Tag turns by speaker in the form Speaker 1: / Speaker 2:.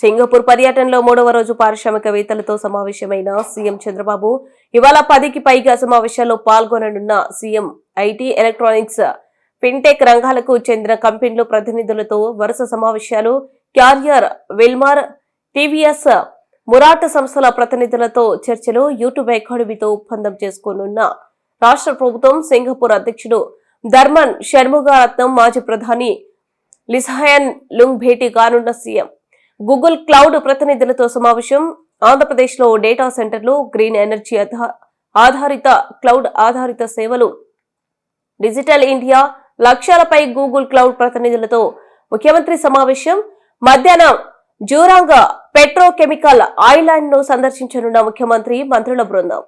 Speaker 1: Singapore పర్యటనలో 3వ రోజు పారిశ్రామికవేత్తలతో సమావేశమైన సీఎం చంద్రబాబు ఇవాళ 10కి పైగా సమావేశాల్లో పాల్గొననున్న సీఎం ఐటీ, ఎలక్ట్రానిక్స్, ఫిన్టెక్ రంగాలకు చెందిన కంపెనీల ప్రతినిధులతో వరుస సమావేశాలు, క్యారియర్, విల్మార్, టీవీఎస్, మురాట్ సంస్థల ప్రతినిధులతో చర్చలు, యూట్యూబ్ అకాడమీతో ఒప్పందం చేసుకోనున్న రాష్ట్ర ప్రభుత్వం, సింగపూర్ అధ్యక్షుడు ధర్మన్ షణ్ముగరత్నం, మాజీ ప్రధాని లిస్హయన్ లుంగ్ భేటీ కానున్న సీఎం, గూగుల్ క్లౌడ్ ప్రతినిధులతో సమావేశం, ఆంధ్రప్రదేశ్లో డేటా సెంటర్లు, గ్రీన్ ఎనర్జీ ఆధారిత క్లౌడ్ ఆధారిత సేవలు, డిజిటల్ ఇండియా లక్ష్యాలపై గూగుల్ క్లౌడ్ ప్రతినిధులతో ముఖ్యమంత్రి సమావేశం. మధ్యాహ్నం జూరాంగ్ పెట్రోకెమికల్ ఐలాండ్ ను సందర్శించనున్న ముఖ్యమంత్రి, మంత్రుల బృందం.